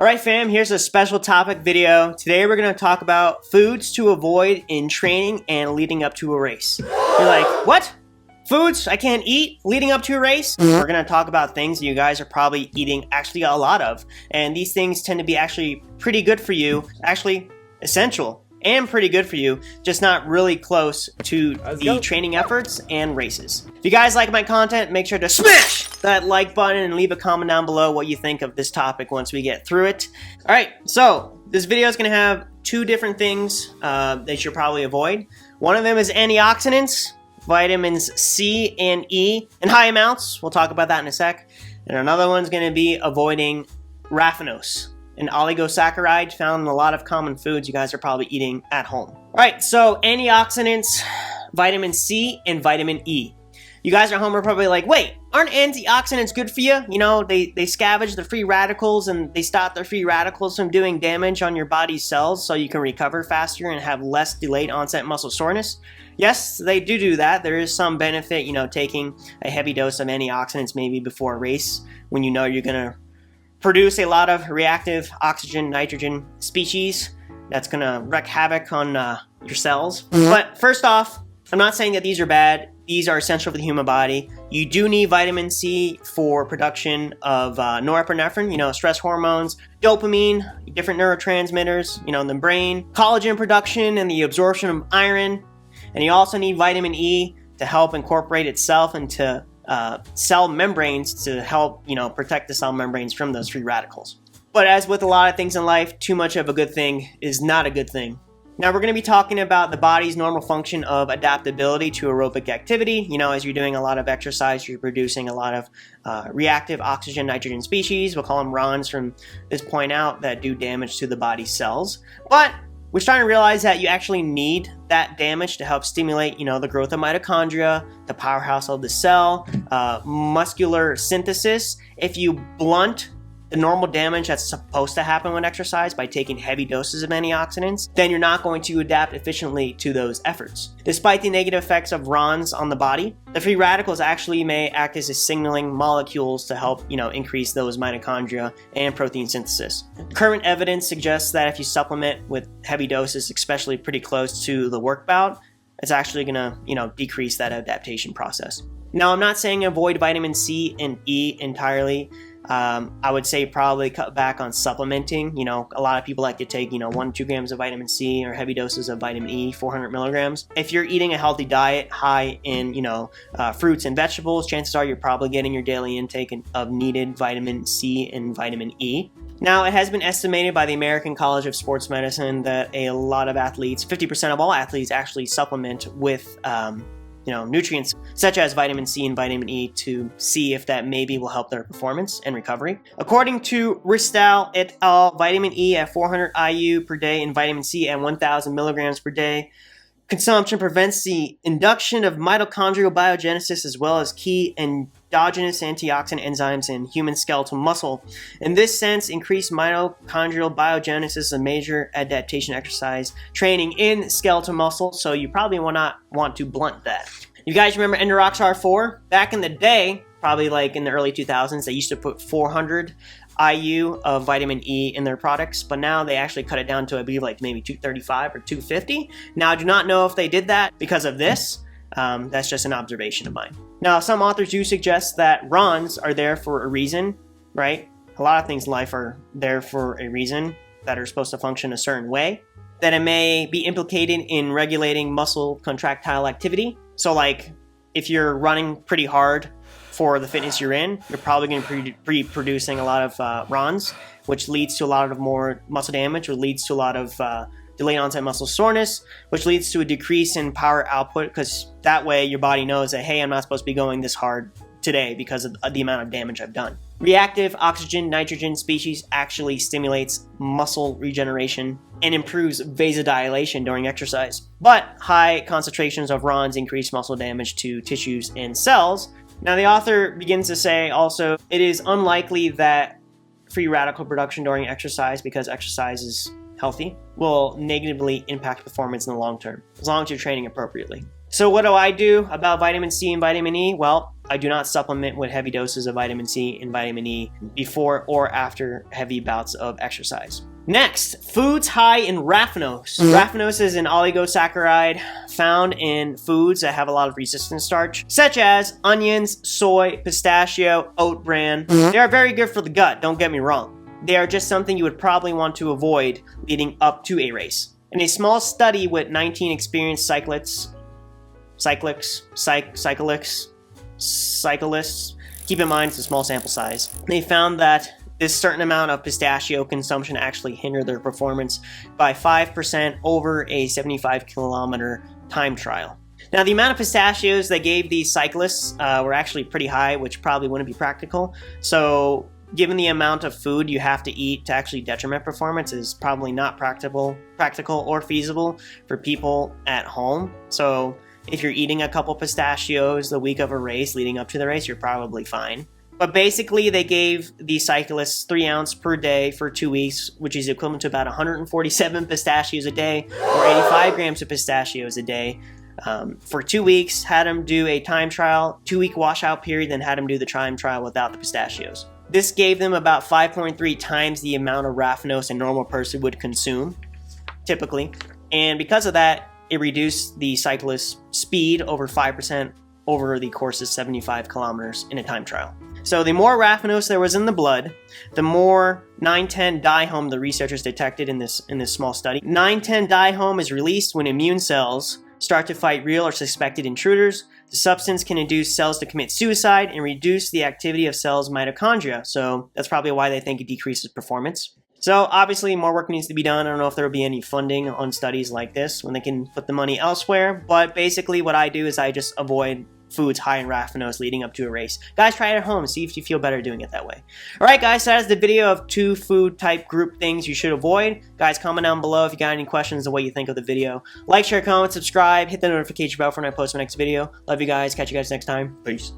Alright fam, here's a special topic video. Today we're going to talk about foods to avoid in training and leading up to a race. You're like, what? Foods I can't eat leading up to a race? We're going to talk about things that you guys are probably eating actually a lot of. And these things tend to be actually pretty good for you, actually essential and pretty good for you, just not really close to the training efforts and races. If you guys like my content, make sure to smash that like button and leave a comment down below what you think of this topic once we get through it. All right, so this video is going to have two different things that you should probably avoid. One of them is antioxidants, vitamins C and E in high amounts. We'll talk about that in a sec. And another one's going to be avoiding Raffinose, an oligosaccharide found in a lot of common foods you guys are probably eating at home. All right, so antioxidants, vitamin C and vitamin E. You guys at home are probably like, wait, aren't antioxidants good for you? You know, they scavenge the free radicals and they stop the free radicals from doing damage on your body's cells so you can recover faster and have less delayed onset muscle soreness. Yes, they do that. There is some benefit, you know, taking a heavy dose of antioxidants maybe before a race when you know you're gonna produce a lot of reactive oxygen, nitrogen species that's gonna wreak havoc on your cells. But first off, I'm not saying that these are bad. These are essential for the human body. You do need vitamin C for production of norepinephrine, you know, stress hormones, dopamine, different neurotransmitters, you know, in the brain, collagen production and the absorption of iron. And you also need vitamin E to help incorporate itself into cell membranes to help, you know, protect the cell membranes from those free radicals. But as with a lot of things in life, too much of a good thing is not a good thing. Now we're going to be talking about the body's normal function of adaptability to aerobic activity. You know, as you're doing a lot of exercise, you're producing a lot of reactive oxygen nitrogen species. We'll call them RONs from this point out that do damage to the body's cells. But we're starting to realize that you actually need that damage to help stimulate, you know, the growth of mitochondria, the powerhouse of the cell, muscular synthesis. If you blunt the normal damage that's supposed to happen when exercise by taking heavy doses of antioxidants, then you're not going to adapt efficiently to those efforts. Despite the negative effects of RONs on the body, the free radicals actually may act as signaling molecules to help, you know, increase those mitochondria and protein synthesis. Current evidence suggests that if you supplement with heavy doses, especially pretty close to the work bout, it's actually gonna, you know, decrease that adaptation process. Now, I'm not saying avoid vitamin C and E entirely. I would say probably cut back on supplementing. You know, a lot of people like to take, you know, 1 to 2 grams of vitamin C or heavy doses of vitamin E, 400 milligrams. If you're eating a healthy diet high in, you know, fruits and vegetables, chances are you're probably getting your daily intake of needed vitamin C and vitamin E. Now, it has been estimated by the American College of Sports Medicine that a lot of athletes, 50% of all athletes, actually supplement with you know, nutrients such as vitamin C and vitamin E to see if that maybe will help their performance and recovery. According to Ristal et al., vitamin E at 400 IU per day and vitamin C at 1,000 milligrams per day consumption prevents the induction of mitochondrial biogenesis as well as key endogenous antioxidant enzymes in human skeletal muscle. In this sense, increased mitochondrial biogenesis is a major adaptation exercise training in skeletal muscle, so you probably will not want to blunt that. You guys remember Enduroxar 4? Back in the day, probably like in the early 2000s, they used to put 400 IU of vitamin E in their products, but now they actually cut it down to, I believe, like maybe 235 or 250. Now, I do not know if they did that because of this. That's just an observation of mine. Now, some authors do suggest that RONs are there for a reason, right? A lot of things in life are there for a reason that are supposed to function a certain way. That it may be implicated in regulating muscle contractile activity. So, like, if you're running pretty hard for the fitness you're in, you're probably going to be producing a lot of RONs, which leads to a lot of more muscle damage, or leads to a lot of delayed onset muscle soreness, which leads to a decrease in power output, because that way your body knows that, hey, I'm not supposed to be going this hard today because of the amount of damage I've done. Reactive oxygen nitrogen species actually stimulates muscle regeneration and improves vasodilation during exercise. But high concentrations of RONs increase muscle damage to tissues and cells. Now, the author begins to say also, it is unlikely that free radical production during exercise, because exercise is healthy, will negatively impact performance in the long term, as long as you're training appropriately. So what do I do about vitamin C and vitamin E? Well, I do not supplement with heavy doses of vitamin C and vitamin E before or after heavy bouts of exercise. Next, foods high in raffinose. Raffinose is an oligosaccharide found in foods that have a lot of resistant starch, such as onions, soy, pistachio, oat bran. They are very good for the gut, don't get me wrong. They are just something you would probably want to avoid leading up to a race. In a small study with 19 experienced cyclists, keep in mind it's a small sample size, they found that this certain amount of pistachio consumption actually hindered their performance by 5% over a 75-kilometer time trial. Now, the amount of pistachios they gave these cyclists were actually pretty high, which probably wouldn't be practical. So, given the amount of food you have to eat to actually detriment performance is probably not practical or feasible for people at home. So, if you're eating a couple pistachios the week of a race leading up to the race, you're probably fine. But basically, they gave the cyclists 3 ounces per day for 2 weeks, which is equivalent to about 147 pistachios a day, or 85 grams of pistachios a day. For 2 weeks, had them do a time trial, 2-week washout period, then had them do the time trial without the pistachios. This gave them about 5.3 times the amount of raffinose a normal person would consume, typically. And because of that, it reduced the cyclist's speed over 5% over the course of 75 kilometers in a time trial. So the more raffinose there was in the blood, the more 9,10-dihome the researchers detected in this small study. 9,10-dihome is released when immune cells start to fight real or suspected intruders. The substance can induce cells to commit suicide and reduce the activity of cells' mitochondria. So that's probably why they think it decreases performance. So obviously more work needs to be done. I don't know if there will be any funding on studies like this when they can put the money elsewhere. But basically what I do is I just avoid foods high in raffinose leading up to a race. Guys, try it at home. See if you feel better doing it that way. Alright guys, so that's the video of 2 food type group things you should avoid. Guys, comment down below if you got any questions on what you think of the video. Like, share, comment, subscribe, hit the notification bell for when I post my next video. Love you guys. Catch you guys next time. Peace.